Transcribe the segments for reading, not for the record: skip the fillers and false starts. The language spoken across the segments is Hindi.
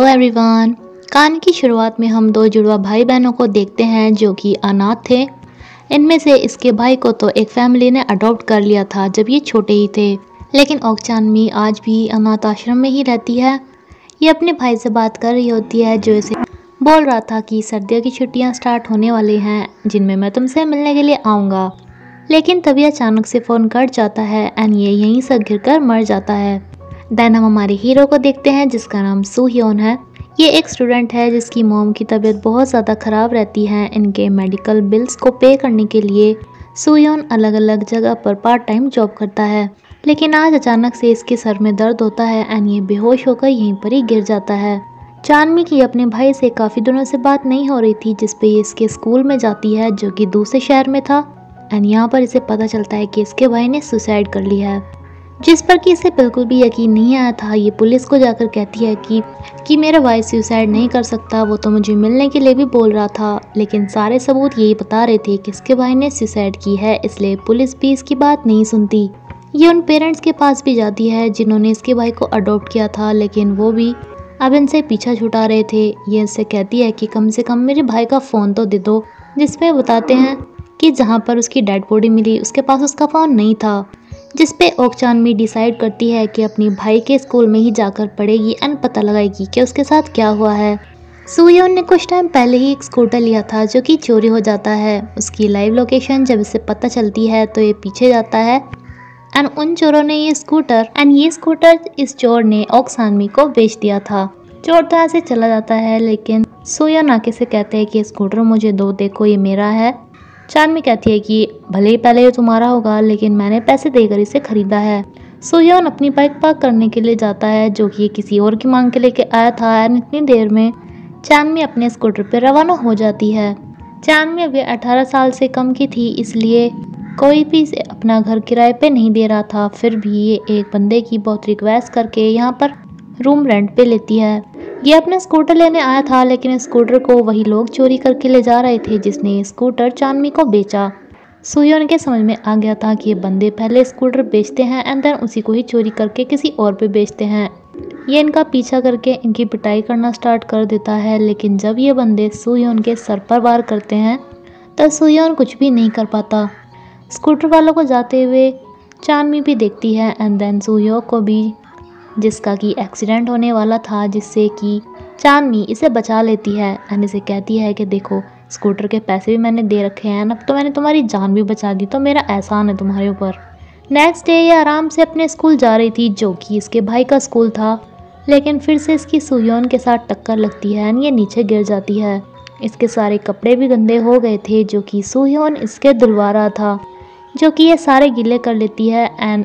Hello everyone. कहानी की शुरुआत में हम दो जुड़वा भाई बहनों को देखते हैं जो कि अनाथ थे। इनमें से इसके भाई को तो एक फैमिली ने अडॉप्ट कर लिया था जब ये छोटे ही थे, लेकिन ओकचानमी आज भी अनाथ आश्रम में ही रहती है। ये अपने भाई से बात कर रही होती है जो इसे बोल रहा था कि सर्दियों की छुट्टियां स्टार्ट होने वाली हैं जिनमें मैं तुमसे मिलने के लिए आऊँगा, लेकिन तभी अचानक से फ़ोन कट जाता है एंड ये यहीं से गिर कर मर जाता है। देन हम हमारे हीरो को देखते हैं जिसका नाम सूह्योन है। ये एक स्टूडेंट है जिसकी मॉम की तबीयत बहुत ज़्यादा ख़राब रहती है। इनके मेडिकल बिल्स को पे करने के लिए सूह्योन अलग अलग जगह पर पार्ट टाइम जॉब करता है, लेकिन आज अचानक से इसके सर में दर्द होता है एंड ये बेहोश होकर यहीं पर ही गिर जाता है। चांदनी की अपने भाई से काफ़ी दिनों से बात नहीं हो रही थी, जिसपे ये इसके स्कूल में जाती है जो कि दूसरे शहर में था एंड यहाँ पर इसे पता चलता है कि इसके भाई ने सुसाइड कर लिया है, जिस पर कि इसे बिल्कुल भी यकीन नहीं आया था। ये पुलिस को जाकर कहती है कि मेरा भाई सुसाइड नहीं कर सकता, वो तो मुझे मिलने के लिए भी बोल रहा था, लेकिन सारे सबूत यही बता रहे थे कि इसके भाई ने सुसाइड की है, इसलिए पुलिस भी इसकी बात नहीं सुनती। ये उन पेरेंट्स के पास भी जाती है जिन्होंने इसके भाई को अडॉप्ट किया था, लेकिन वो भी अब इनसे पीछा छुड़ा रहे थे। ये इससे कहती है कि कम से कम मेरे भाई का फ़ोन तो दे दो, जिसपे बताते हैं कि जहाँ पर उसकी डेड बॉडी मिली उसके पास उसका फ़ोन नहीं था, जिसपे ओकचानमी डिसाइड करती है कि अपनी भाई के स्कूल में ही जाकर पढ़ेगी एंड पता लगाएगी कि उसके साथ क्या हुआ है। सूह्योन ने कुछ टाइम पहले ही एक स्कूटर लिया था जो कि चोरी हो जाता है। उसकी लाइव लोकेशन जब इसे पता चलती है तो ये पीछे जाता है एंड उन चोरों ने ये स्कूटर इस चोर ने ओकचानमी को बेच दिया था। चोर तो ऐसे चला जाता है, लेकिन सूह्योन आके से कहते हैं कि स्कूटर मुझे दो, देखो ये मेरा है। चांदनी कहती है कि भले ही पहले ये तुम्हारा होगा, लेकिन मैंने पैसे देकर इसे खरीदा है। सूह्योन अपनी बाइक पार्क करने के लिए जाता है जो कि किसी और की मांग के लेके आया था एंड इतनी देर में चांदनी अपने स्कूटर पर रवाना हो जाती है। चांदनी अभी 18 साल से कम की थी, इसलिए कोई भी इसे अपना घर किराए पे नहीं दे रहा था। फिर भी ये एक बंदे की बहुत रिक्वेस्ट करके यहाँ पर रूम रेंट पे लेती है। ये अपना स्कूटर लेने आया था, लेकिन स्कूटर को वही लोग चोरी करके ले जा रहे थे जिसने स्कूटर चांदनी को बेचा। सूह्योन के समझ में आ गया था कि ये बंदे पहले स्कूटर बेचते हैं एंड देन उसी को ही चोरी करके किसी और पे बेचते हैं। ये इनका पीछा करके इनकी पिटाई करना स्टार्ट कर देता है, लेकिन जब ये बंदे सूह्योन के सर पर वार करते हैं तब सूह्योन कुछ भी नहीं कर पाता। स्कूटर वालों को जाते हुए चांदनी भी देखती है एंड देन सूह्योन को भी, जिसका कि एक्सीडेंट होने वाला था, जिससे कि चांदनी इसे बचा लेती है एंड इसे कहती है कि देखो स्कूटर के पैसे भी मैंने दे रखे हैं, अब तो मैंने तुम्हारी जान भी बचा दी, तो मेरा एहसान है तुम्हारे ऊपर। नेक्स्ट डे ये आराम से अपने स्कूल जा रही थी जो कि इसके भाई का स्कूल था, लेकिन फिर से इसकी सूह्योन के साथ टक्कर लगती है एंड ये नीचे गिर जाती है। इसके सारे कपड़े भी गंदे हो गए थे जो कि सूह्योन इसके धुलवा रहा था, जो कि ये सारे गीले कर लेती है एंड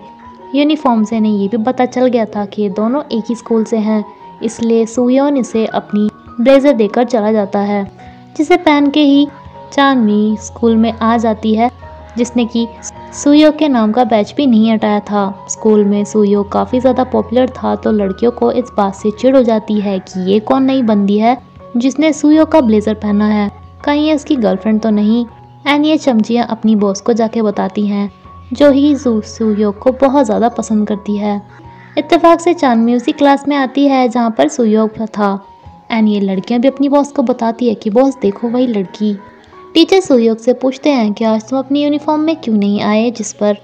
यूनिफॉर्म से नहीं, ये भी पता चल गया था कि ये दोनों एक ही स्कूल से हैं, इसलिए सूह्योन इसे अपनी ब्लेजर देकर चला जाता है, जिसे पहन के ही चांदनी स्कूल में आ जाती है, जिसने कि सूह्योन के नाम का बैच भी नहीं हटाया था। स्कूल में सूह्योन काफ़ी ज़्यादा पॉपुलर था, तो लड़कियों को इस बात से चिढ़ हो जाती है कि ये कौन नई बंदी है जिसने सूह्योन का ब्लेजर पहना है, कहीं ये इसकी गर्लफ्रेंड तो नहीं। एंड ये चमचियाँ अपनी बॉस को जाके बताती हैं जो ही सूह्योन को बहुत ज़्यादा पसंद करती है। इत्तेफाक से चांदनी उसी क्लास में आती है जहाँ पर सूह्योन था एंड ये लड़कियाँ भी अपनी बॉस को बताती है कि बॉस देखो वही लड़की। टीचर सूह्योन से पूछते हैं कि आज तुम अपनी यूनिफॉर्म में क्यों नहीं आए, जिस पर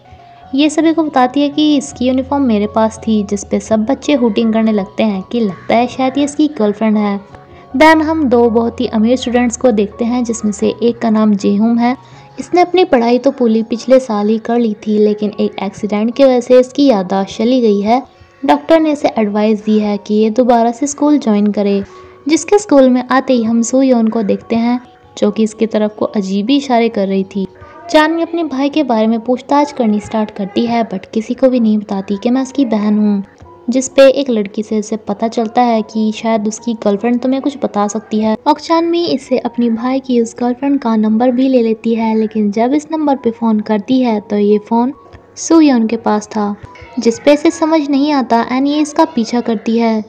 ये सभी को बताती है कि इसकी यूनिफॉर्म मेरे पास थी, जिस पे सब बच्चे हूटिंग करने लगते हैं कि लगता है शायद ये इसकी गर्लफ्रेंड है। देन हम दो बहुत ही अमीर स्टूडेंट्स को देखते हैं, जिसमें से एक का नाम जेहूम है। इसने अपनी पढ़ाई तो पूरी पिछले साल ही कर ली थी, लेकिन एक एक्सीडेंट की वजह से इसकी याददाश्त चली गई है। डॉक्टर ने इसे एडवाइस दी है कि ये दोबारा से स्कूल ज्वाइन करे। जिसके स्कूल में आते ही हम सूह्योन को देखते हैं जो कि इसकी तरफ को अजीब ही इशारे कर रही थी। चांदनी अपने भाई के बारे में पूछताछ करनी स्टार्ट करती है, बट किसी को भी नहीं बताती कि मैं उसकी बहन हूँ, जिस पे एक लड़की से इसे पता चलता है कि शायद उसकी गर्लफ्रेंड तुम्हें कुछ बता सकती है। ओकचानमी इससे अपनी भाई की उस गर्लफ्रेंड का नंबर भी ले लेती है, लेकिन जब इस नंबर पे फ़ोन करती है तो ये फ़ोन सूह्योन के पास था, जिस पे इसे समझ नहीं आता एंड ये इसका पीछा करती है,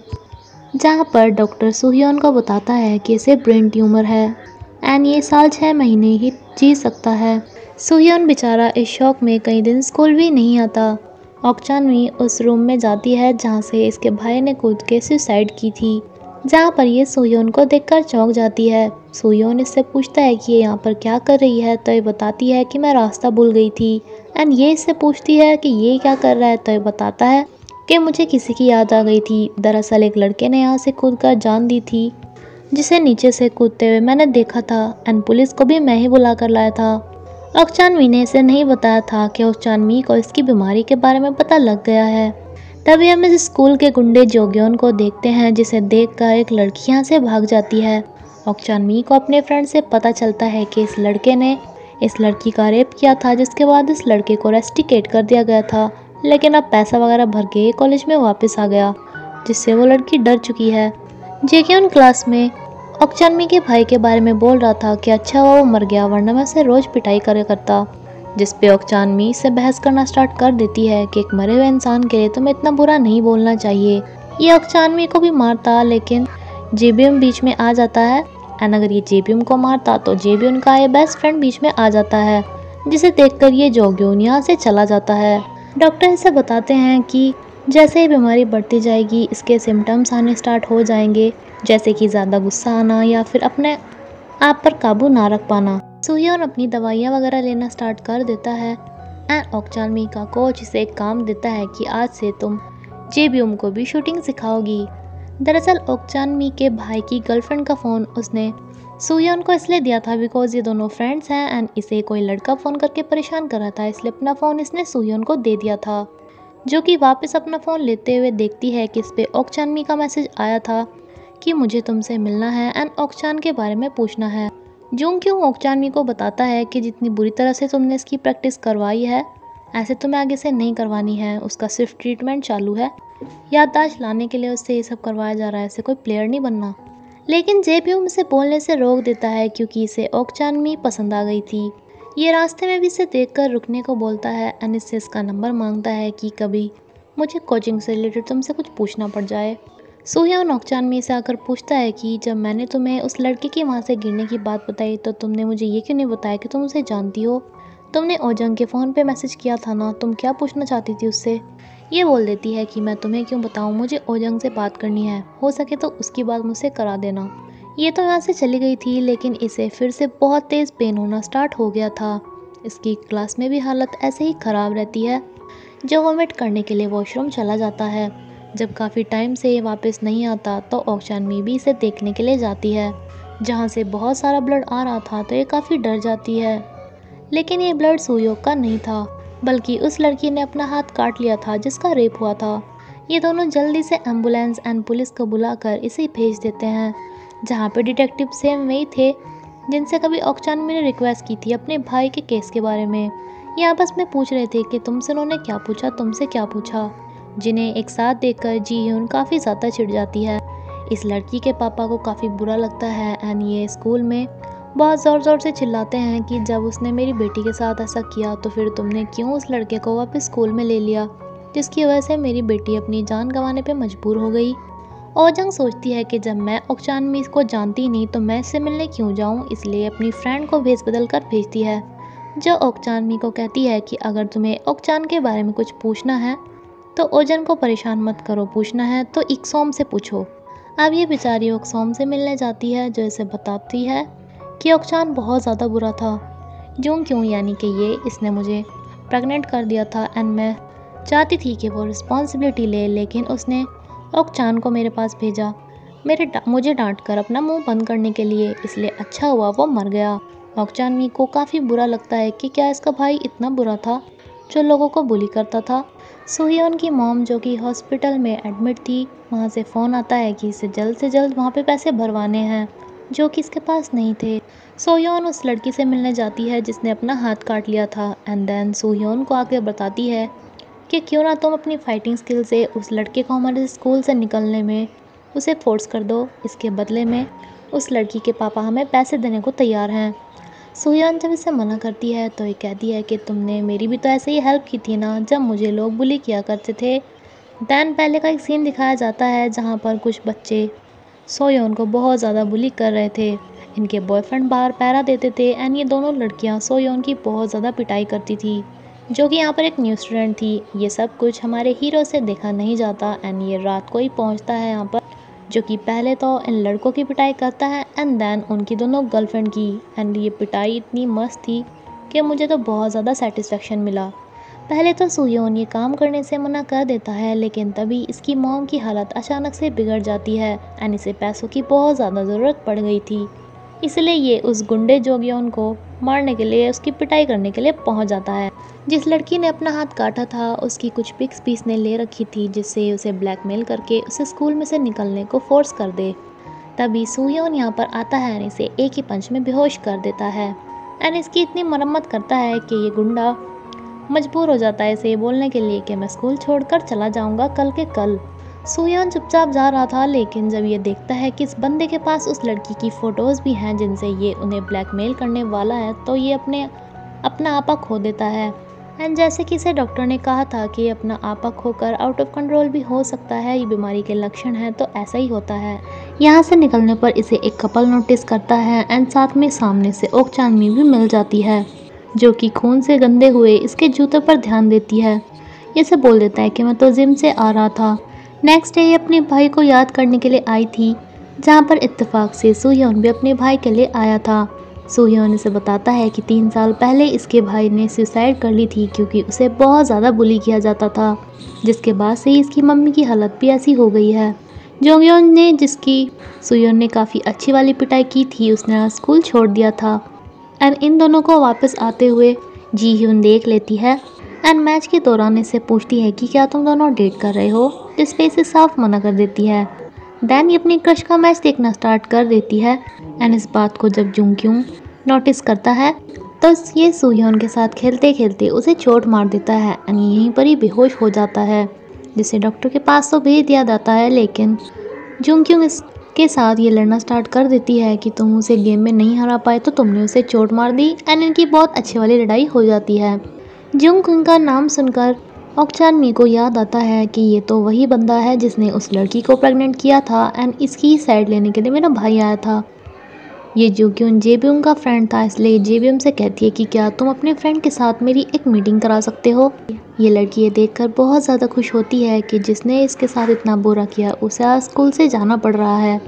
जहाँ पर डॉक्टर सूह्योन को बताता है कि इसे ब्रेन ट्यूमर है एंड ये साल 6 महीने ही जी सकता है। सूह्योन बेचारा इस शौक में कई दिन स्कूल भी नहीं आता। ओकचानमी उस रूम में जाती है जहाँ से इसके भाई ने कूद के सुसाइड की थी, जहाँ पर ये सोयोन को देखकर चौंक जाती है। सोयोन इससे पूछता है कि ये यहाँ पर क्या कर रही है, तो ये बताती है कि मैं रास्ता भूल गई थी। एंड ये इससे पूछती है कि ये क्या कर रहा है, तो ये बताता है कि मुझे किसी की याद आ गई थी। दरअसल एक लड़के ने यहाँ से कूद कर जान दी थी, जिसे नीचे से कूदते हुए मैंने देखा था, एंड पुलिस को भी मैं ही बुला कर लाया था। ओकचानमी ने इसे नहीं बताया था कि ओकचानमी को इसकी बीमारी के बारे में पता लग गया है। तभी हम इस स्कूल के गुंडे जोग्योन को देखते हैं, जिसे देखकर एक लड़की यहाँ से भाग जाती है। ओकचानमी को अपने फ्रेंड से पता चलता है कि इस लड़के ने इस लड़की का रेप किया था, जिसके बाद इस लड़के को रेस्टिकेट कर दिया गया था, लेकिन अब पैसा वगैरह भर के कॉलेज में वापस आ गया, जिससे वो लड़की डर चुकी है। जेक्योन क्लास में ओकचानमी के भाई के बारे में बोल रहा था कि अच्छा हुआ वो मर गया, वरना मैं उसे रोज पिटाई करे करता। जिस पे ओकचानमी से बहस करना स्टार्ट कर देती है कि एक मरे हुए इंसान के लिए तुम्हें इतना बुरा नहीं बोलना चाहिए। ये ओकचानमी को भी मारता, लेकिन जेबियम बीच में आ जाता है। एंड अगर ये जेबियम को मारता तो जेबियम का ये बेस्ट फ्रेंड बीच में आ जाता है, जिसे देखकर ये जोग्योन यहाँ से चला जाता है। डॉक्टर इसे बताते हैं कि जैसे ही बीमारी बढ़ती जाएगी, इसके सिम्टम्स आने स्टार्ट हो जाएंगे, जैसे कि ज़्यादा गुस्सा आना या फिर अपने आप पर काबू ना रख पाना। सोयोन अपनी दवाइयाँ वगैरह लेना स्टार्ट कर देता है। एंड ओकचानमी का कोच इसे एक काम देता है कि आज से तुम जेबियम को भी शूटिंग सिखाओगी। दरअसल ओकचानमी के भाई की गर्लफ्रेंड का फ़ोन उसने सोयोन को इसलिए दिया था बिकॉज ये दोनों फ्रेंड्स हैं, एंड इसे कोई लड़का फ़ोन करके परेशान कर रहा था, इसलिए अपना फ़ोन इसने सोयोन को दे दिया था, जो कि वापस अपना फ़ोन लेते हुए देखती है कि इस पे ओकचानमी का मैसेज आया था कि मुझे तुमसे मिलना है एंड ओकचान के बारे में पूछना है। जोंग्क्यों ओकचानमी को बताता है कि जितनी बुरी तरह से तुमने इसकी प्रैक्टिस करवाई है, ऐसे तुम्हें आगे से नहीं करवानी है, उसका सिर्फ ट्रीटमेंट चालू है, याददाश्त लाने के लिए उससे ये सब करवाया जा रहा है, ऐसे कोई प्लेयर नहीं बनना। लेकिन जेप्यूम इसे बोलने से रोक देता है क्योंकि इसे ओकचानमी पसंद आ गई थी। ये रास्ते में भी इसे देखकर रुकने को बोलता है एंड इससे इसका नंबर मांगता है कि कभी मुझे कोचिंग से रिलेटेड तुमसे कुछ पूछना पड़ जाए। सोह्योन ओकचानमी से आकर पूछता है कि जब मैंने तुम्हें उस लड़के की वहाँ से गिरने की बात बताई तो तुमने मुझे ये क्यों नहीं बताया कि तुम उसे जानती हो? तुमने ओजंग के फ़ोन पे मैसेज किया था ना, तुम क्या पूछना चाहती थी उससे? ये बोल देती है कि मैं तुम्हें क्यों बताऊँ, मुझे ओजंग से बात करनी है, हो सके तो उसकी बात मुझसे करा देना। ये तो यहाँ से चली गई थी, लेकिन इसे फिर से बहुत तेज़ पेन होना स्टार्ट हो गया था। इसकी क्लास में भी हालत ऐसे ही ख़राब रहती है। जो वोमिट करने के लिए वॉशरूम चला जाता है। जब काफ़ी टाइम से ये वापस नहीं आता तो ओकचानमी भी इसे देखने के लिए जाती है, जहाँ से बहुत सारा ब्लड आ रहा था, तो ये काफ़ी डर जाती है। लेकिन ये ब्लड सुयोक का नहीं था, बल्कि उस लड़की ने अपना हाथ काट लिया था जिसका रेप हुआ था। ये दोनों जल्दी से एम्बुलेंस एंड पुलिस को बुलाकर इसे भेज देते हैं, जहाँ पे डिटेक्टिव सेम वही थे जिनसे कभी ओकचानमी ने रिक्वेस्ट की थी अपने भाई के केस के बारे में। ये आपस में पूछ रहे थे कि तुमसे उन्होंने क्या पूछा, तुमसे क्या पूछा, जिन्हें एक साथ देखकर जी ह्यून काफ़ी ज़्यादा चिढ़ जाती है। इस लड़की के पापा को काफ़ी बुरा लगता है एंड ये स्कूल में बहुत ज़ोर ज़ोर से चिल्लाते हैं कि जब उसने मेरी बेटी के साथ ऐसा किया तो फिर तुमने क्यों उस लड़के को वापस स्कूल में ले लिया, जिसकी वजह से मेरी बेटी अपनी जान गंवाने पे मजबूर हो गई। ओजंग सोचती है कि जब मैं ओकचानमी को जानती नहीं तो मैं इससे मिलने क्यों जाऊं, इसलिए अपनी फ्रेंड को भेज बदल कर भेजती है, जो ओकचानमी को कहती है कि अगर तुम्हें ओकचान के बारे में कुछ पूछना है तो ओजन को परेशान मत करो, पूछना है तो इक्सोम से पूछो। अब ये बेचारी ओक्सोम से मिलने जाती है, जो इसे बताती है कि ओकचान बहुत ज़्यादा बुरा था। क्यों यानी कि इसने मुझे प्रेग्नेंट कर दिया था एंड मैं चाहती थी कि वो रिस्पॉन्सिबिलिटी ले, लेकिन उसने ओकचान को मेरे पास भेजा मुझे डांट कर अपना मुंह बंद करने के लिए, इसलिए अच्छा हुआ वो मर गया। ओकचानमी को काफ़ी बुरा लगता है कि क्या इसका भाई इतना बुरा था जो लोगों को बुली करता था। सोह्योन की मॉम, जो कि हॉस्पिटल में एडमिट थी, वहाँ से फ़ोन आता है कि इसे जल्द से जल्द वहाँ पे पैसे भरवाने हैं, जो कि इसके पास नहीं थे। सोह्योन उस लड़की से मिलने जाती है जिसने अपना हाथ काट लिया था एंड देन सोह्योन को आके बताती है कि क्यों ना तुम अपनी फाइटिंग स्किल से उस लड़के को हमारे स्कूल से निकलने में उसे फोर्स कर दो, इसके बदले में उस लड़की के पापा हमें पैसे देने को तैयार हैं। सोह्योन जब इसे मना करती है तो ये कहती है कि तुमने मेरी भी तो ऐसे ही हेल्प की थी ना जब मुझे लोग बुली किया करते थे। दैन पहले का एक सीन दिखाया जाता है जहाँ पर कुछ बच्चे सोह्योन को बहुत ज़्यादा बुली कर रहे थे। इनके बॉयफ्रेंड बाहर पहरा देते थे एंड ये दोनों लड़कियाँ सोह्योन की बहुत ज़्यादा पिटाई करती थी, जो कि यहाँ पर एक न्यू स्टूडेंट थी। ये सब कुछ हमारे हीरो से देखा नहीं जाता एंड ये रात को ही पहुँचता है यहाँ पर जो कि पहले तो इन लड़कों की पिटाई करता है एंड देन उनकी दोनों गर्लफ्रेंड की। एंड ये पिटाई इतनी मस्त थी कि मुझे तो बहुत ज़्यादा सेटिस्फेक्शन मिला। पहले तो सुयोन ये काम करने से मना कर देता है, लेकिन तभी इसकी मॉम की हालत अचानक से बिगड़ जाती है एंड इसे पैसों की बहुत ज़्यादा ज़रूरत पड़ गई थी। इसलिए ये उस गुंडे जोग्योन को मारने के लिए, उसकी पिटाई करने के लिए पहुंच जाता है। जिस लड़की ने अपना हाथ काटा था उसकी कुछ पिक्स भी इसने ले रखी थी, जिससे उसे ब्लैकमेल करके उसे स्कूल में से निकलने को फोर्स कर दे। तभी सुयोन यहाँ पर आता है और इसे एक ही पंच में बेहोश कर देता है एंड इसकी इतनी मरम्मत करता है कि ये गुंडा मजबूर हो जाता है इसे बोलने के लिए कि मैं स्कूल छोड़कर चला जाऊंगा कल के कल। सुयोन चुपचाप जा रहा था, लेकिन जब ये देखता है कि इस बंदे के पास उस लड़की की फ़ोटोज़ भी हैं जिनसे ये उन्हें ब्लैकमेल करने वाला है, तो ये अपना आपा खो देता है। एंड जैसे कि इसे डॉक्टर ने कहा था कि अपना आपा खोकर आउट ऑफ कंट्रोल भी हो सकता है, ये बीमारी के लक्षण हैं, तो ऐसा ही होता है। यहाँ से निकलने पर इसे एक कपल नोटिस करता है एंड साथ में सामने से ओक चांदनी भी मिल जाती है, जो कि खून से गंदे हुए इसके जूते पर ध्यान देती है। ये से बोल देता है कि मैं तो जिम से आ रहा था। नेक्स्ट डे ये अपने भाई को याद करने के लिए आई थी, जहाँ पर इत्तेफाक से सुयोन भी अपने भाई के लिए आया था। सुयोन इसे बताता है कि 3 साल पहले इसके भाई ने सुसाइड कर ली थी क्योंकि उसे बहुत ज़्यादा बुली किया जाता था, जिसके बाद से इसकी मम्मी की हालत भी ऐसी हो गई है। जोग्योन ने, जिसकी सुयोन ने काफ़ी अच्छी वाली पिटाई की थी, उसने स्कूल छोड़ दिया था एंड इन दोनों को वापस आते हुए जी ह्यून देख लेती है एंड मैच के दौरान इससे पूछती है कि क्या तुम दोनों डेट कर रहे हो, जिस पे इसे साफ मना कर देती है। देन ये अपनी क्रश का मैच देखना स्टार्ट कर देती है एंड इस बात को जब जुंगक्योंग नोटिस करता है तो ये सुयोन के साथ खेलते खेलते उसे चोट मार देता है एंड यहीं पर ही बेहोश हो जाता है, जिसे डॉक्टर के पास तो भेज दिया जाता है। लेकिन जुंगक्योंग इसके साथ ये लड़ना स्टार्ट कर देती है कि तुम उसे गेम में नहीं हरा पाए तो तुमने उसे चोट मार दी एंड इनकी बहुत अच्छी वाली लड़ाई हो जाती है। जुंगक्योंग का नाम सुनकर ओक चानमी को याद आता है कि ये तो वही बंदा है जिसने उस लड़की को प्रेग्नेंट किया था एंड इसकी साइड लेने के लिए मेरा भाई आया था। ये जुंगक्योंग जेबीएम का फ्रेंड था, इसलिए जेबीएम से कहती है कि क्या तुम अपने फ्रेंड के साथ मेरी एक मीटिंग करा सकते हो। ये लड़की ये देखकर बहुत ज़्यादा खुश होती है कि जिसने इसके साथ इतना बुरा किया उसे आज स्कूल से जाना पड़ रहा है।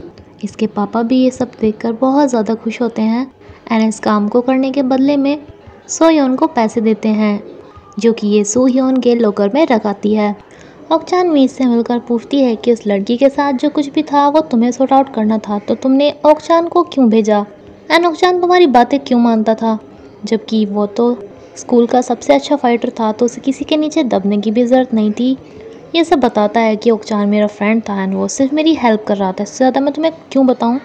इसके पापा भी ये सब देखकर बहुत ज़्यादा खुश होते हैं एंड इस काम को करने के बदले में सोयोन को पैसे देते हैं, जो कि ये सुयोन के लॉकर में रखाती है। ओक चानमी से मिलकर पूछती है कि उस लड़की के साथ जो कुछ भी था वो तुम्हें सॉर्ट आउट करना था, तो तुमने ओक चान को क्यों भेजा एंड ओक चान तुम्हारी बातें क्यों मानता था, जबकि वो तो स्कूल का सबसे अच्छा फाइटर था, तो उसे किसी के नीचे दबने की भी ज़रूरत नहीं थी। ये सब बताता है कि ओक चान मेरा फ्रेंड था एंड वो सिर्फ मेरी हेल्प कर रहा था, इससे ज़्यादा मैं तुम्हें क्यों बताऊँ।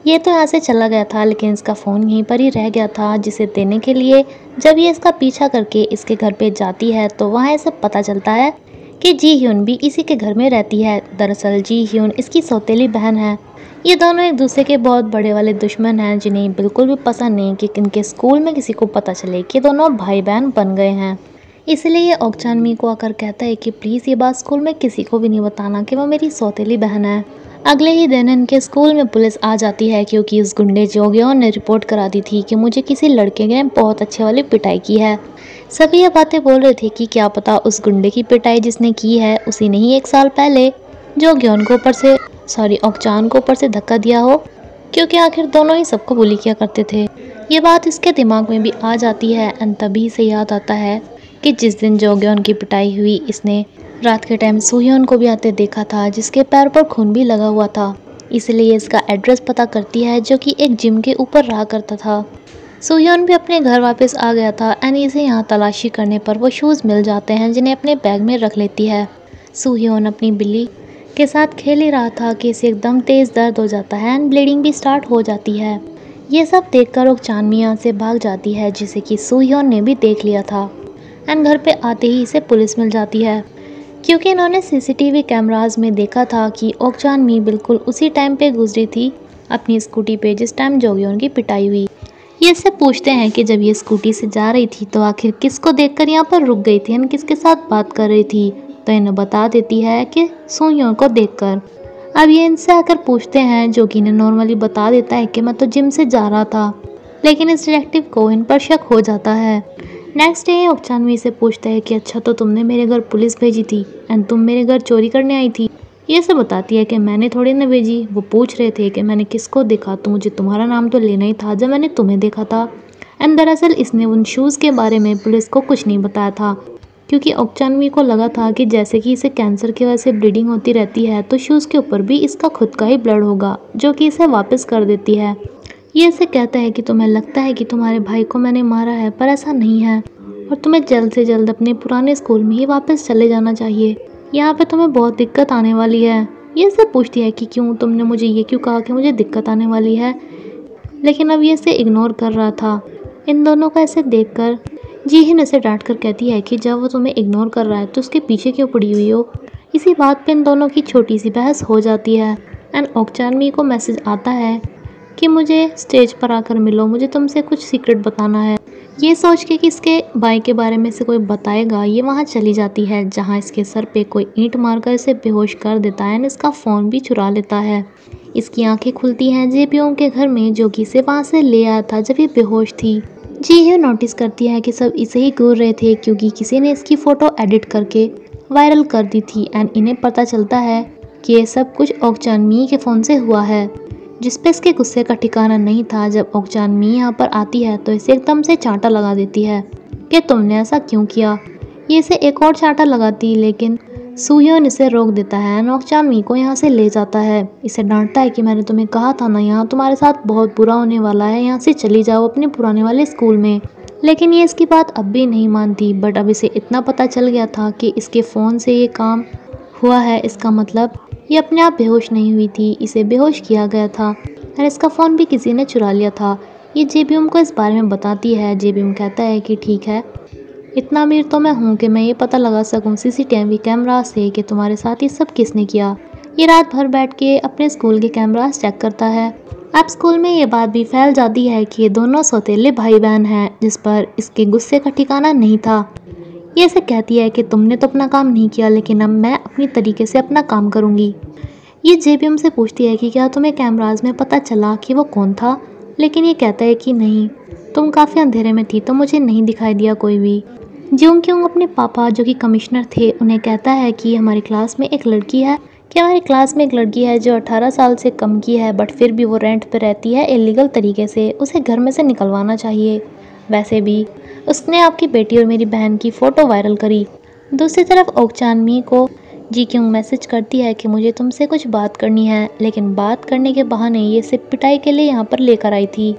ये तो यहाँ से चला गया था, लेकिन इसका फ़ोन यहीं पर ही रह गया था, जिसे देने के लिए जब ये इसका पीछा करके इसके घर पे जाती है तो वहाँ इसे पता चलता है कि जी ह्यून भी इसी के घर में रहती है। दरअसल जी ह्यून इसकी सौतेली बहन है। ये दोनों एक दूसरे के बहुत बड़े वाले दुश्मन हैं, जिन्हें बिल्कुल भी पसंद नहीं कि इनके स्कूल में किसी को पता चले कि दोनों भाई बहन बन गए हैं। इसलिए ये ओक चानमी को आकर कहता है कि प्लीज़ ये बात स्कूल में किसी को भी नहीं बताना कि वो मेरी सौतेली बहन है। अगले ही दिन इनके स्कूल में पुलिस आ जाती है क्योंकि उस गुंडे जोग्योन ने रिपोर्ट करा दी थी कि मुझे किसी लड़के ने बहुत अच्छे वाली पिटाई की है। सभी ये बातें बोल रहे थे कि क्या पता उस गुंडे की पिटाई जिसने की है उसी ने ही 1 साल पहले जोग्योन को ओक चान को ऊपर से धक्का दिया हो, क्योंकि आखिर दोनों ही सबको बुली किया करते थे। ये बात इसके दिमाग में भी आ जाती है एंड तभी से याद आता है कि जिस दिन जोग्योन की पिटाई हुई इसने रात के टाइम सुयोन को भी आते देखा था, जिसके पैर पर खून भी लगा हुआ था। इसलिए इसका एड्रेस पता करती है, जो कि एक जिम के ऊपर रहा करता था। सुयोन भी अपने घर वापस आ गया था एंड इसे यहाँ तलाशी करने पर वो शूज़ मिल जाते हैं, जिन्हें अपने बैग में रख लेती है। सुयोन अपनी बिल्ली के साथ खेल ही रहा था कि इसे एकदम तेज़ दर्द हो जाता है एंड ब्लीडिंग भी स्टार्ट हो जाती है। ये सब देखकर ओक चानमी यहाँ से भाग जाती है, जिसे कि सुयोन ने भी देख लिया था एंड घर पे आते ही इसे पुलिस मिल जाती है, क्योंकि इन्होंने सीसीटीवी कैमरास में देखा था कि ओक चानमी बिल्कुल उसी टाइम पे गुजरी थी अपनी स्कूटी पे जिस टाइम जोग्योन की पिटाई हुई। ये इससे पूछते हैं कि जब ये स्कूटी से जा रही थी तो आखिर किसको देखकर यहाँ पर रुक गई थी और किसके साथ बात कर रही थी, तो इन्हें बता देती है कि सुयोन को देखकर। अब ये इनसे आकर पूछते हैं, जो कि इन्हें नॉर्मली बता देता है कि मैं तो जिम से जा रहा था, लेकिन इस डिटेक्टिव को इन पर शक हो जाता है। नेक्स्ट डे ओक चानमी से पूछता है कि अच्छा तो तुमने मेरे घर पुलिस भेजी थी एंड तुम मेरे घर चोरी करने आई थी। ये सब बताती है कि मैंने थोड़ी ना भेजी, वो पूछ रहे थे कि मैंने किसको देखा, तो मुझे तुम्हारा नाम तो लेना ही था जब मैंने तुम्हें देखा था। एंड दरअसल इसने उन शूज़ के बारे में पुलिस को कुछ नहीं बताया था, क्योंकि ओकचानवी को लगा था कि जैसे कि इसे कैंसर की वजह से ब्लीडिंग होती रहती है तो शूज़ के ऊपर भी इसका खुद का ही ब्लड होगा, जो कि इसे वापस कर देती है। ये इसे कहता है कि तुम्हें लगता है कि तुम्हारे भाई को मैंने मारा है, पर ऐसा नहीं है और तुम्हें जल्द से जल्द अपने पुराने स्कूल में ही वापस चले जाना चाहिए। यहाँ पे तुम्हें बहुत दिक्कत आने वाली है। ये इससे पूछती है कि क्यों, तुमने मुझे ये क्यों कहा कि मुझे दिक्कत आने वाली है, लेकिन अब ये इसे इग्नोर कर रहा था। इन दोनों को ऐसे देखकर जीहिन इसे डांट कर कहती है कि जब वो तुम्हें इग्नोर कर रहा है तो उसके पीछे क्यों पड़ी हुई हो। इसी बात पे इन दोनों की छोटी सी बहस हो जाती है। एंड ओकचानवी को मैसेज आता है कि मुझे स्टेज पर आकर मिलो, मुझे तुमसे कुछ सीक्रेट बताना है। ये सोच के कि इसके भाई के बारे में से कोई बताएगा, ये वहाँ चली जाती है जहाँ इसके सर पे कोई ईंट मारकर इसे बेहोश कर देता है एंड इसका फ़ोन भी चुरा लेता है। इसकी आंखें खुलती हैं जेपियोंग के घर में, जो कि इसे वहाँ से ले आया था जब ये बेहोश थी। जीह्यो नोटिस करती है कि सब इसे ही घूर रहे थे क्योंकि किसी ने इसकी फ़ोटो एडिट करके वायरल कर दी थी। एंड इन्हें पता चलता है कि ये सब कुछ ओकचानमी के फ़ोन से हुआ है, जिस पे इसके गुस्से का ठिकाना नहीं था। जब ओकचानमी यहाँ पर आती है तो इसे एकदम से चांटा लगा देती है कि तुमने ऐसा क्यों किया। ये इसे एक और चांटा लगाती, लेकिन सुह्योन इसे रोक देता है। ओकचानमी को यहाँ से ले जाता है, इसे डांटता है कि मैंने तुम्हें कहा था ना, यहाँ तुम्हारे साथ बहुत बुरा होने वाला है, यहाँ से चली जाओ अपने पुराने वाले स्कूल में। लेकिन ये इसकी बात अब भी नहीं मानती। बट अब इसे इतना पता चल गया था कि इसके फ़ोन से ये काम हुआ है, इसका मतलब ये अपने आप बेहोश नहीं हुई थी, इसे बेहोश किया गया था और इसका फ़ोन भी किसी ने चुरा लिया था। ये जेबियम को इस बारे में बताती है। जेबियम कहता है कि ठीक है, इतना अमीर तो मैं हूँ कि मैं ये पता लगा सकूँ सीसीटीवी कैमरा से कि तुम्हारे साथ ये सब किसने किया। ये रात भर बैठ के अपने स्कूल के कैमरास चेक करता है। अब स्कूल में ये बात भी फैल जाती है कि ये दोनों सौतेले भाई बहन हैं, जिस पर इसके गुस्से का ठिकाना नहीं था। ये इसे कहती है कि तुमने तो अपना काम नहीं किया, लेकिन अब मैं अपनी तरीके से अपना काम करूँगी। ये जेबियम से पूछती है कि क्या तुम्हें कैमराज में पता चला कि वो कौन था, लेकिन ये कहता है कि नहीं, तुम काफ़ी अंधेरे में थी तो मुझे नहीं दिखाई दिया कोई भी। ज्योंग क्योंग अपने पापा जो कि कमिश्नर थे उन्हें कहता है कि हमारी क्लास में एक लड़की है, कि हमारी क्लास में एक लड़की है जो 18 साल से कम की है, बट फिर भी वो रेंट पे रहती है इलीगल तरीके से, उसे घर में से निकलवाना चाहिए। वैसे भी उसने आपकी बेटी और मेरी बहन की फ़ोटो वायरल करी। दूसरी तरफ ओकचानमी को जी क्योंग मैसेज करती है कि मुझे तुमसे कुछ बात करनी है, लेकिन बात करने के बहाने ये सिर्फ पिटाई के लिए यहाँ पर लेकर आई थी।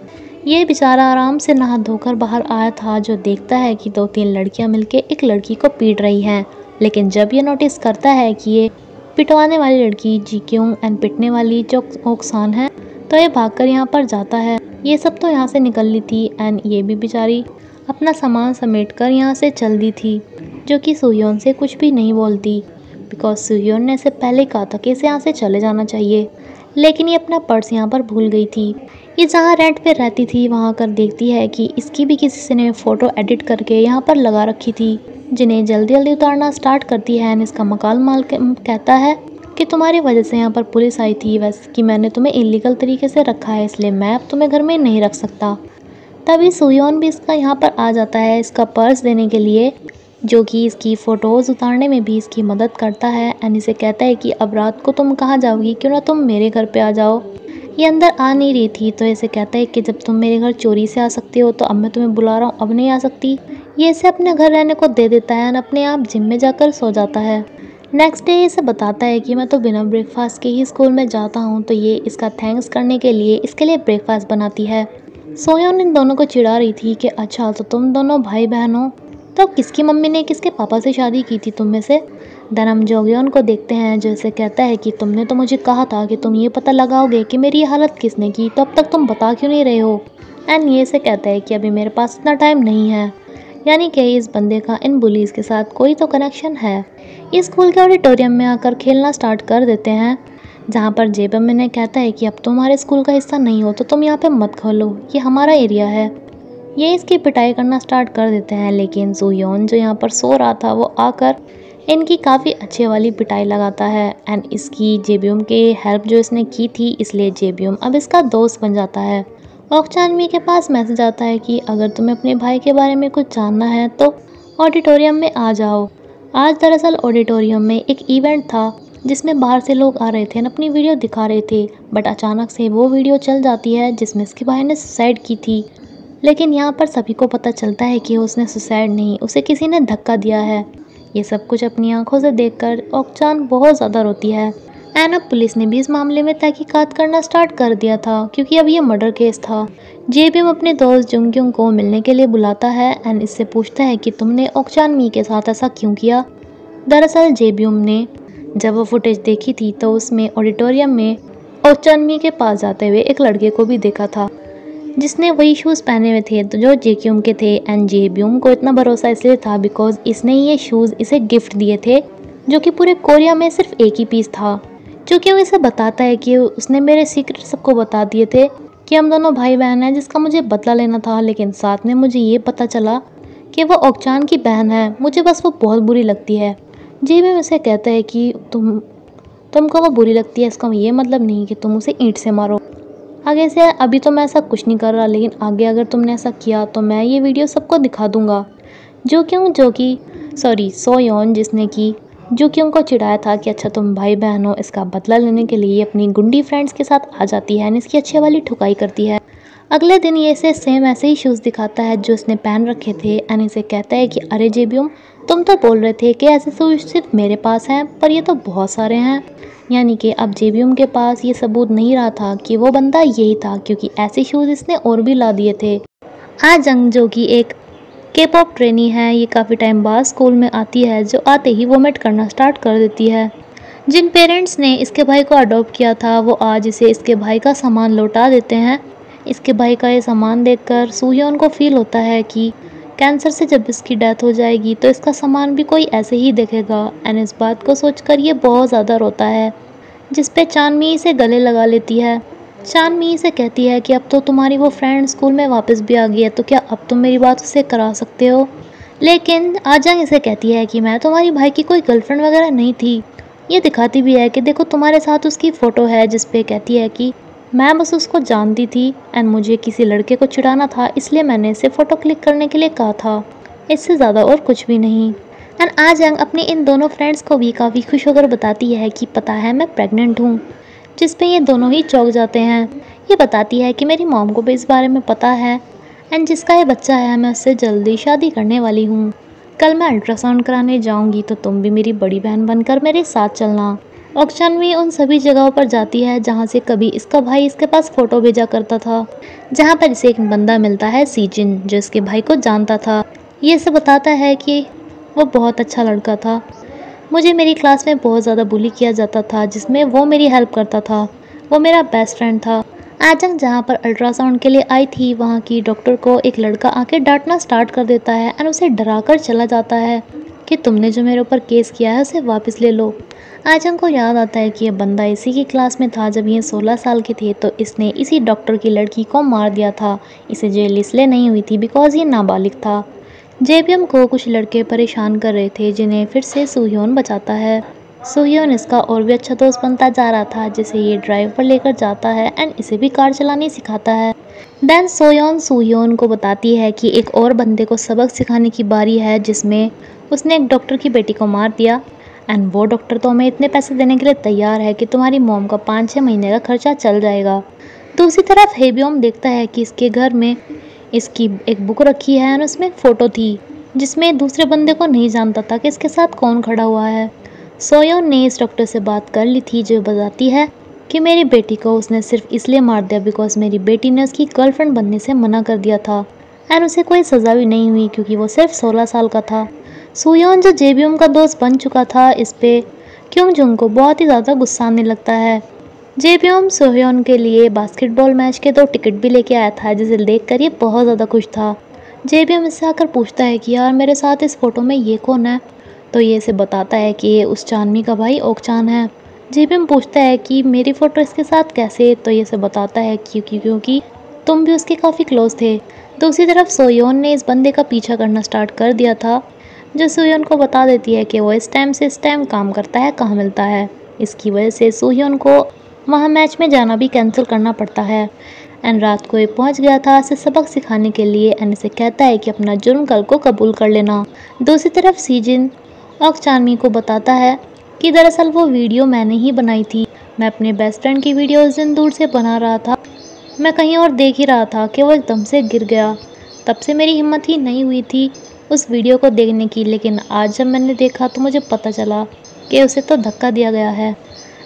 ये बेचारा आराम से नहा धोकर बाहर आया था, जो देखता है कि 2-3 लड़कियां मिलके एक लड़की को पीट रही हैं। लेकिन जब ये नोटिस करता है कि ये पिटवाने वाली लड़की जी क्योंग एंड पिटने वाली जो ओकसान है, तो ये भागकर यहाँ पर जाता है। ये सब तो यहाँ से निकल ली थी एंड ये भी बेचारी अपना सामान समेटकर यहाँ से चल दी थी, जो कि सुह्योन से कुछ भी नहीं बोलती, बिकॉज सुह्योन ने इसे पहले कहा था कि इसे यहाँ से चले जाना चाहिए। लेकिन ये अपना पर्स यहाँ पर भूल गई थी। ये जहाँ रेंट पे रहती थी वहाँ कर देखती है कि इसकी भी किसी ने फ़ोटो एडिट करके यहाँ पर लगा रखी थी, जिन्हें जल्दी जल्दी उतारना स्टार्ट करती है। एंड इसका मकाल माल कहता है कि तुम्हारी वजह से यहाँ पर पुलिस आई थी, वैसे कि मैंने तुम्हें इलीगल तरीके से रखा है, इसलिए मैं अब तुम्हें घर में नहीं रख सकता। तभी सुह्योन भी इसका यहाँ पर आ जाता है इसका पर्स देने के लिए, जो कि इसकी फ़ोटोज़ उतारने में भी इसकी मदद करता है। एंड इसे कहता है कि अब रात को तुम कहाँ जाओगी, क्यों ना तुम मेरे घर पे आ जाओ। ये अंदर आ नहीं रही थी, तो इसे कहता है कि जब तुम मेरे घर चोरी से आ सकती हो तो अब मैं तुम्हें बुला रहा हूँ, अब नहीं आ सकती। ये इसे अपने घर रहने को दे देता है और अपने आप जिम में जाकर सो जाता है। नेक्स्ट डे इसे बताता है कि मैं तो बिना ब्रेकफास्ट के ही स्कूल में जाता हूँ, तो ये इसका थैंक्स करने के लिए इसके लिए ब्रेकफास्ट बनाती है। सोयोन इन दोनों को चिढ़ा रही थी कि अच्छा तो तुम दोनों भाई बहन हो, तो किसकी मम्मी ने किसके पापा से शादी की थी तुम में से। देन हम जोगयोन को देखते हैं, जो इसे कहता है कि तुमने तो मुझे कहा था कि तुम ये पता लगाओगे कि मेरी ये हालत किसने की, तो अब तक तुम बता क्यों नहीं रहे हो। एंड ये से कहता है कि अभी मेरे पास इतना टाइम नहीं है, यानी कि इस बंदे का इन बुलीज़ के साथ कोई तो कनेक्शन है। ये स्कूल के ऑडिटोरियम में आकर खेलना स्टार्ट कर देते हैं, जहाँ पर जेबम इन्हें कहता है कि अब तुम हमारे स्कूल का हिस्सा नहीं हो, तो तुम यहाँ पे मत खेलो, ये हमारा एरिया है। ये इसकी पिटाई करना स्टार्ट कर देते हैं, लेकिन सुह्योन जो यहाँ पर सो रहा था वो आकर इनकी काफ़ी अच्छे वाली पिटाई लगाता है। एंड इसकी जेबियम के हेल्प जो इसने की थी, इसलिए जेबियम अब इसका दोस्त बन जाता है। ओकचानमी के पास मैसेज आता है कि अगर तुम्हें अपने भाई के बारे में कुछ जानना है तो ऑडिटोरियम में आ जाओ। आज दरअसल ऑडिटोरियम में एक इवेंट था, जिसमें बाहर से लोग आ रहे थे और अपनी वीडियो दिखा रहे थे। बट अचानक से वो वीडियो चल जाती है जिसमें इसके भाई ने सुसाइड की थी। लेकिन यहाँ पर सभी को पता चलता है कि उसने सुसाइड नहीं, उसे किसी ने धक्का दिया है। ये सब कुछ अपनी आंखों से देखकर ओक्चान बहुत ज़्यादा रोती है। एंड अब पुलिस ने भी इस मामले में तहकीकात करना स्टार्ट कर दिया था क्योंकि अब ये मर्डर केस था। जेबीएम अपने दोस्त जुंगक्योंग को मिलने के लिए बुलाता है एंड इससे पूछता है कि तुमने ओक्चान मी के साथ ऐसा क्यों किया। दरअसल जेबीएम ने जब वो फुटेज देखी थी तो उसमें ऑडिटोरियम में ओक्चान मी के पास जाते हुए एक लड़के को भी देखा था जिसने वही शूज़ पहने हुए थे तो जो जेक्यूम के थे। एंड जेबीएम को इतना भरोसा इसलिए था बिकॉज इसने ये शूज़ इसे गिफ्ट दिए थे जो कि पूरे कोरिया में सिर्फ एक ही पीस था। क्योंकि वो इसे बताता है कि उसने मेरे सीक्रेट सबको बता दिए थे कि हम दोनों भाई बहन हैं जिसका मुझे बदला लेना था, लेकिन साथ में मुझे ये पता चला कि वो ओक्चान की बहन है, मुझे बस वो बहुत बुरी लगती है। जेबीएम उसे कहता है कि तुमको वो बुरी लगती है इसका ये मतलब नहीं कि तुम उसे ईंट से मारो। आगे से अभी तो मैं ऐसा कुछ नहीं कर रहा, लेकिन आगे अगर तुमने ऐसा किया तो मैं ये वीडियो सबको दिखा दूंगा। सोयोन जिसने कि जुक्योंग को चिढ़ाया था कि अच्छा तुम भाई बहन हो, इसका बदला लेने के लिए अपनी गुंडी फ्रेंड्स के साथ आ जाती है और इसकी अच्छी वाली ठुकाई करती है। अगले दिन ये इसे सेम ऐसे ही शूज़ दिखाता है जो इसने पहन रखे थे एंड इसे कहता है कि अरे जेबीएम तुम तो बोल रहे थे कि ऐसे शूज़ सिर्फ मेरे पास हैं, पर ये तो बहुत सारे हैं। यानी कि अब जेबीएम के पास ये सबूत नहीं रहा था कि वो बंदा यही था, क्योंकि ऐसे शूज़ इसने और भी ला दिए थे। आजंग जो कि एक के-पॉप ट्रेनी है, ये काफ़ी टाइम बाद स्कूल में आती है जो आते ही वोमिट करना स्टार्ट कर देती है। जिन पेरेंट्स ने इसके भाई को अडॉप्ट किया था वो आज इसे इसके भाई का सामान लौटा देते हैं। इसके भाई का ये सामान देखकर सूह्योन को फील होता है कि कैंसर से जब इसकी डेथ हो जाएगी तो इसका सामान भी कोई ऐसे ही देखेगा एंड इस बात को सोचकर ये बहुत ज़्यादा रोता है, जिस पे चानमी इसे गले लगा लेती है। चानमी इसे कहती है कि अब तो तुम्हारी वो फ्रेंड स्कूल में वापस भी आ गई है, तो क्या अब तुम मेरी बात उसे करा सकते हो। लेकिन आजंग इसे कहती है कि मैं तुम्हारी भाई की कोई गर्लफ्रेंड वगैरह नहीं थी। ये दिखाती भी है कि देखो तुम्हारे साथ उसकी फ़ोटो है, जिस पे कहती है कि मैं बस उसको जानती थी एंड मुझे किसी लड़के को चिढ़ाना था, इसलिए मैंने इसे फ़ोटो क्लिक करने के लिए कहा था, इससे ज़्यादा और कुछ भी नहीं। एंड आजंग अपने इन दोनों फ्रेंड्स को भी काफ़ी खुश होकर बताती है कि पता है मैं प्रेग्नेंट हूँ, जिस पे ये दोनों ही चौंक जाते हैं। ये बताती है कि मेरी मॉम को भी इस बारे में पता है एंड जिसका ये बच्चा है मैं उससे जल्दी शादी करने वाली हूँ। कल मैं अल्ट्रासाउंड कराने जाऊँगी तो तुम भी मेरी बड़ी बहन बनकर मेरे साथ चलना। ओक्चान भी उन सभी जगहों पर जाती है जहाँ से कभी इसका भाई इसके पास फ़ोटो भेजा करता था, जहाँ पर इसे एक बंदा मिलता है सीजिन जो इसके भाई को जानता था। ये इसे बताता है कि वो बहुत अच्छा लड़का था, मुझे मेरी क्लास में बहुत ज़्यादा बुली किया जाता था जिसमें वो मेरी हेल्प करता था, वो मेरा बेस्ट फ्रेंड था। आजंग जहाँ पर अल्ट्रासाउंड के लिए आई थी वहाँ की डॉक्टर को एक लड़का आके डांटना स्टार्ट कर देता है और उसे डराकर चला जाता है कि तुमने जो मेरे ऊपर केस किया है उसे वापस ले लो। आजंग को याद आता है कि ये बंदा इसी की क्लास में था जब ये 16 साल के थे, तो इसने इसी डॉक्टर की लड़की को मार दिया था। इसे जेल इसलिए नहीं हुई थी बिकॉज ये नाबालिग था। जेबीएम को कुछ लड़के परेशान कर रहे थे जिन्हें फिर से सूह्योन बचाता है। सूह्योन इसका और भी अच्छा दोस्त बनता जा रहा था, जिसे ये ड्राइव पर लेकर जाता है एंड इसे भी कार चलानी सिखाता है। देन सूह्योन को बताती है कि एक और बंदे को सबक सिखाने की बारी है जिसमें उसने एक डॉक्टर की बेटी को मार दिया एंड वो डॉक्टर तो हमें इतने पैसे देने के लिए तैयार है कि तुम्हारी मॉम का 5-6 महीने का खर्चा चल जाएगा। दूसरी तरफ हेबियोम देखता है कि इसके घर में इसकी एक बुक रखी है और उसमें फ़ोटो थी जिसमें दूसरे बंदे को नहीं जानता था कि इसके साथ कौन खड़ा हुआ है। सोयोन ने इस डॉक्टर से बात कर ली थी जो बताती है कि मेरी बेटी को उसने सिर्फ इसलिए मार दिया बिकॉज मेरी बेटी ने उसकी गर्लफ्रेंड बनने से मना कर दिया था एंड उसे कोई सज़ा भी नहीं हुई क्योंकि वो सिर्फ 16 साल का था। सूह्योन जो जेबीएम का दोस्त बन चुका था, इस पे क्योंगजुंग को बहुत ही ज़्यादा गुस्सा आने लगता है। जेबीएम सूह्योन के लिए बास्केटबॉल मैच के 2 टिकट भी लेके आया था जिसे देखकर ये बहुत ज़्यादा खुश था। जेबीएम इससे आकर पूछता है कि यार मेरे साथ इस फ़ोटो में ये कौन है, तो ये इसे बताता है कि ये उस चानमी का भाई ओक्चान है। जेबीएम पूछता है कि मेरी फ़ोटो इसके साथ कैसे, तो ये इसे बताता है क्योंकि तुम भी उसके काफ़ी क्लोज थे। दूसरी तरफ सोयोन ने इस बंदे का पीछा करना स्टार्ट कर दिया था जो सूह्योन को बता देती है कि वो इस टाइम से इस टाइम काम करता है, कहाँ मिलता है। इसकी वजह से सूह्योन को वहाँ मैच में जाना भी कैंसिल करना पड़ता है एंड रात को ये पहुँच गया था इसे सबक सिखाने के लिए एंड इसे कहता है कि अपना जुर्म कल को कबूल कर लेना। दूसरी तरफ सीजिन ओक्चान मी को बताता है कि दरअसल वो वीडियो मैंने ही बनाई थी। मैं अपने बेस्ट फ्रेंड की वीडियो उस दिन दूर से बना रहा था। मैं कहीं और देख ही रहा था कि वो एकदम से गिर गया। तब से मेरी हिम्मत ही नहीं हुई थी उस वीडियो को देखने की, लेकिन आज जब मैंने देखा तो मुझे पता चला कि उसे तो धक्का दिया गया है।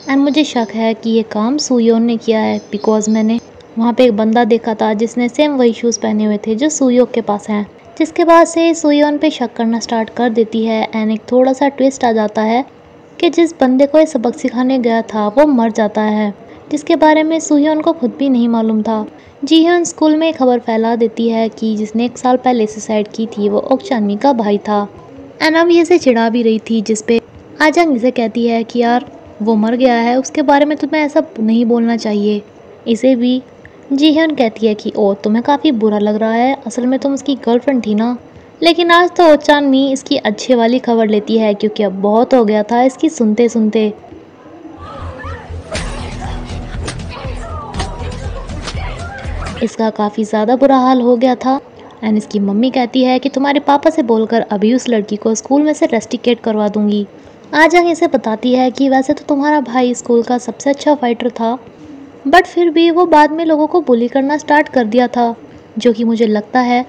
एंड मुझे शक है कि ये काम सुयोन ने किया है, बिकॉज मैंने वहाँ पे एक बंदा देखा था जिसने सेम वही शूज़ पहने हुए थे जो सुयोक के पास हैं। जिसके बाद से सुयोन पे शक करना स्टार्ट कर देती है। एंड एक थोड़ा सा ट्विस्ट आ जाता है कि जिस बंदे को ये सबक सिखाने गया था वो मर जाता है, जिसके बारे में सुयोन को खुद भी नहीं मालूम था। जीhyun स्कूल में खबर फैला देती है कि जिसने 1 साल पहले सुसाइड की थी वो ओक चानमी का भाई था। एंड अब ये से चिढ़ा भी रही थी, जिसपे आजंग इसे कहती है कि यार वो मर गया है, उसके बारे में तुम्हें ऐसा नहीं बोलना चाहिए। इसे भी जीhyun कहती है कि ओ तुम्हें काफ़ी बुरा लग रहा है, असल में तुम उसकी गर्लफ्रेंड थी ना। लेकिन आज तो ओक चानमी इसकी अच्छे वाली खबर लेती है, क्योंकि अब बहुत हो गया था इसकी सुनते सुनते। इसका काफ़ी ज़्यादा बुरा हाल हो गया था। एंड इसकी मम्मी कहती है कि तुम्हारे पापा से बोलकर अभी उस लड़की को स्कूल में से रेस्टिकेट करवा दूंगी। आजंग इसे बताती है कि वैसे तो तुम्हारा भाई स्कूल का सबसे अच्छा फाइटर था, बट फिर भी वो बाद में लोगों को बुली करना स्टार्ट कर दिया था, जो कि मुझे लगता है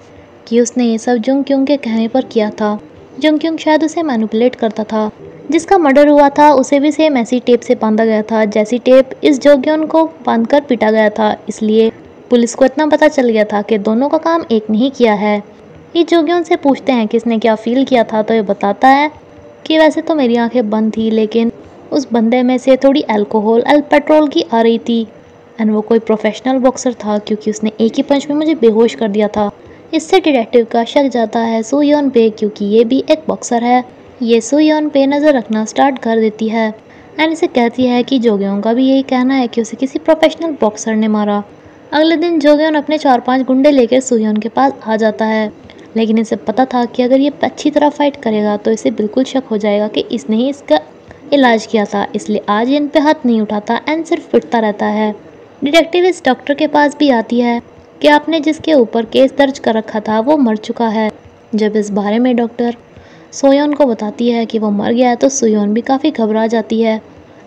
कि उसने ये सब जुंगक्युंग के कहने पर किया था। जुंगक्युंग शायद उसे मैनिपुलेट करता था। जिसका मर्डर हुआ था उसे भी सेम ऐसी टेप से बांधा गया था जैसी टेप इस जोग्योन को बांधकर पीटा गया था, इसलिए पुलिस को इतना पता चल गया था कि दोनों का काम एक नहीं किया है। ये जोग्योन से पूछते हैं कि इसने क्या फील किया था, तो ये बताता है कि वैसे तो मेरी आंखें बंद थी, लेकिन उस बंदे में से थोड़ी अल्कोहल पेट्रोल की आ रही थी। एंड वो कोई प्रोफेशनल बॉक्सर था, क्योंकि उसने एक ही पंच में मुझे बेहोश कर दिया था। इससे डिटेक्टिव का शक जाता है सुयोन पे, क्योंकि ये भी एक बॉक्सर है। ये सुयोन पे नज़र रखना स्टार्ट कर देती है एंड इसे कहती है कि जोग्योन का भी यही कहना है कि उसे किसी प्रोफेशनल बॉक्सर ने मारा। अगले दिन जोग्योन अपने 4-5 गुंडे लेकर सुयोन के पास आ जाता है, लेकिन इसे पता था कि अगर ये अच्छी तरह फाइट करेगा तो इसे बिल्कुल शक हो जाएगा कि इसने ही इसका इलाज किया था, इसलिए आज ये इन पे हाथ नहीं उठाता एंड सिर्फ पिटता रहता है। डिटेक्टिव इस डॉक्टर के पास भी आती है कि आपने जिसके ऊपर केस दर्ज कर रखा था वो मर चुका है। जब इस बारे में डॉक्टर सोयोन को बताती है कि वो मर गया है तो सुयोन भी काफ़ी घबरा जाती है।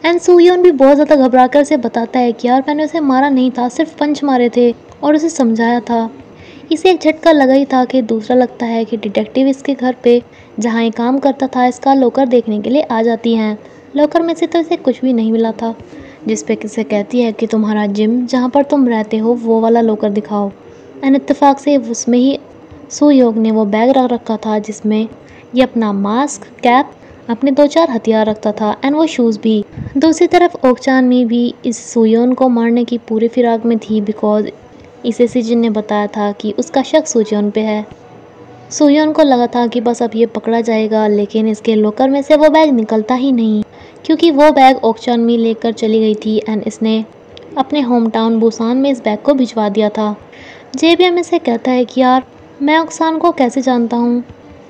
एंड सुयोन भी बहुत ज़्यादा घबरा कर उसे बताता है कि यार मैंने उसे मारा नहीं था, सिर्फ पंच मारे थे और उसे समझाया था। इसे एक झटका लगा ही था कि दूसरा लगता है कि डिटेक्टिव इसके घर पे जहाँ ये काम करता था इसका लॉकर देखने के लिए आ जाती हैं। लॉकर में से तो इसे कुछ भी नहीं मिला था, जिस पे किसे कहती है कि तुम्हारा जिम जहाँ पर तुम रहते हो वो वाला लॉकर दिखाओ। एंड इत्तेफाक से उसमें ही सुयोग ने वो बैग रख रखा था जिसमें ये अपना मास्क, कैप, अपने 2-4 हथियार रखता था एंड वो शूज़ भी। दूसरी तरफ ओक चानमी भी इस सुयोन को मारने की पूरी फिराक में थी, बिकॉज इसे सिजिन ने बताया था कि उसका शक सुयोन पे है। सुयोन को लगा था कि बस अब ये पकड़ा जाएगा, लेकिन इसके लॉकर में से वो बैग निकलता ही नहीं, क्योंकि वो बैग ओक चानमी लेकर चली गई थी एंड इसने अपने होम टाउन बुसान में इस बैग को भिजवा दिया था। जेबीएम इसे कहता है कि यार मैं ओक्सान को कैसे जानता हूँ,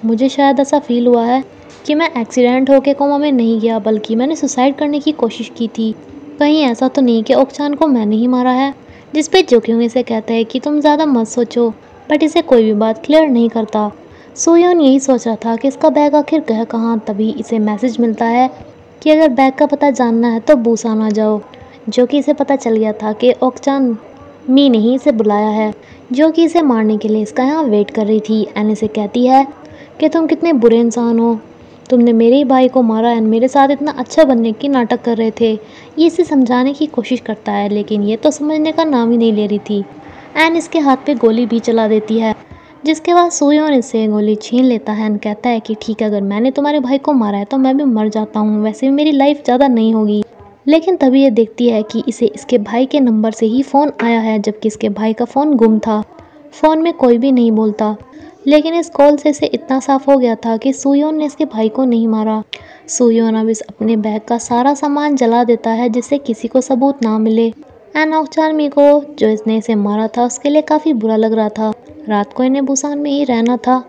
मुझे शायद ऐसा फील हुआ है कि मैं एक्सीडेंट होके कोमा में नहीं गया, बल्कि मैंने सुसाइड करने की कोशिश की थी। कहीं ऐसा तो नहीं कि ओक्सान को मैंने ही मारा है। जिस पे जोक्योंग इसे कहता है कि तुम ज़्यादा मत सोचो, बट इसे कोई भी बात क्लियर नहीं करता। सुयोन यही सोच रहा था कि इसका बैग आखिर गया कहाँ, तभी इसे मैसेज मिलता है कि अगर बैग का पता जानना है तो बुसान आ जाओ, जो कि इसे पता चल गया था कि ओक्सान मी ने ही इसे बुलाया है, जो कि इसे मारने के लिए इसका यहाँ वेट कर रही थी। एंड इसे कहती है कि तुम कितने बुरे इंसान हो, तुमने मेरे ही भाई को मारा एंड मेरे साथ इतना अच्छा बनने की नाटक कर रहे थे। ये इसे समझाने की कोशिश करता है, लेकिन ये तो समझने का नाम ही नहीं ले रही थी एंड इसके हाथ पे गोली भी चला देती है। जिसके बाद सुयोन इससे गोली छीन लेता है एंड कहता है कि ठीक है, अगर मैंने तुम्हारे भाई को मारा है तो मैं भी मर जाता हूँ, वैसे भी मेरी लाइफ ज़्यादा नहीं होगी। लेकिन तभी ये देखती है कि इसे इसके भाई के नंबर से ही फ़ोन आया है, जबकि इसके भाई का फ़ोन गुम था। फ़ोन में कोई भी नहीं बोलता, लेकिन इस कॉल से इसे इतना साफ हो गया था कि सुयोन ने इसके भाई को नहीं मारा। सुयोन अब इस अपने बैग का सारा सामान जला देता है जिससे किसी को सबूत ना मिले। एंड ओक चानमी को जो इसने इसे मारा था उसके लिए काफ़ी बुरा लग रहा था। रात को इन्हें बुसान में ही रहना था।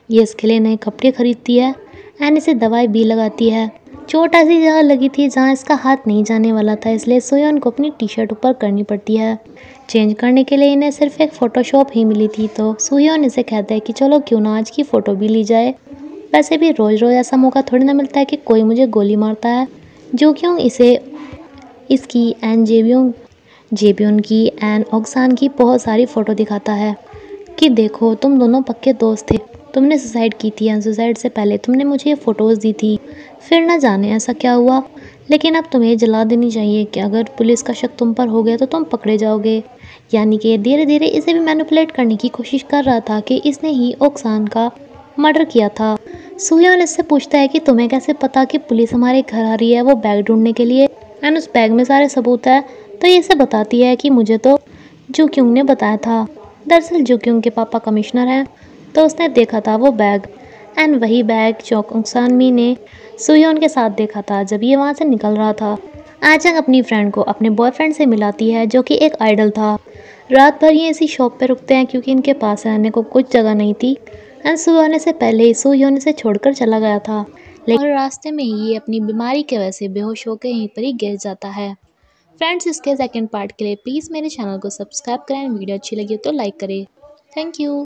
ये इसके लिए नए कपड़े खरीदती है एंड इसे दवाई भी लगाती है। चोट ऐसी जगह लगी थी जहाँ इसका हाथ नहीं जाने वाला था, इसलिए सुयोन को अपनी टी शर्ट ऊपर करनी पड़ती है। चेंज करने के लिए इन्हें सिर्फ एक फ़ोटोशॉप ही मिली थी, तो सुयोन इसे कहता है कि चलो क्यों ना आज की फ़ोटो भी ली जाए। वैसे भी रोज़ रोज़ ऐसा मौका थोड़ी ना मिलता है कि कोई मुझे गोली मारता है। जो क्यों इसे इसकी एंड जेबियोन की एंड ओक्सान की बहुत सारी फ़ोटो दिखाता है कि देखो तुम दोनों पक्के दोस्त थे, तुमने सुसाइड की थी एंड सुसाइड से पहले तुमने मुझे ये फ़ोटोज़ दी थी, फिर ना जाने ऐसा क्या हुआ, लेकिन अब तुम्हें जला देनी चाहिए कि अगर पुलिस का शक तुम पर हो गया तो तुम पकड़े जाओगे। यानी कि धीरे धीरे इसे भी मैनिपुलेट करने की कोशिश कर रहा था कि इसने ही ओक्सान का मर्डर किया था। सुयोन इससे पूछता है कि तुम्हें कैसे पता कि पुलिस हमारे घर आ रही है वो बैग ढूंढने के लिए एंड उस बैग में सारे सबूत है। तो ये इसे बताती है कि मुझे तो जुक्योंग ने बताया था। दरअसल जुक्योंग के पापा कमिश्नर हैं, तो उसने देखा था वो बैग एंड वही बैग जो ओक्सानमी ने सुयोन के साथ देखा था जब ये वहाँ से निकल रहा था। आचंग अपनी फ्रेंड को अपने बॉयफ्रेंड से मिलाती है जो कि एक आइडल था। रात भर ये इसी शॉप पे रुकते हैं क्योंकि इनके पास रहने को कुछ जगह नहीं थी एंड सुबह होने से पहले ही सुयोन इसे छोड़कर चला गया था, लेकिन और रास्ते में ही ये अपनी बीमारी की वजह से बेहोश होकर यहीं पर ही गिर जाता है। फ्रेंड्स, इसके सेकंड पार्ट के लिए प्लीज़ मेरे चैनल को सब्सक्राइब करें, वीडियो अच्छी लगी तो लाइक करें। Thank you.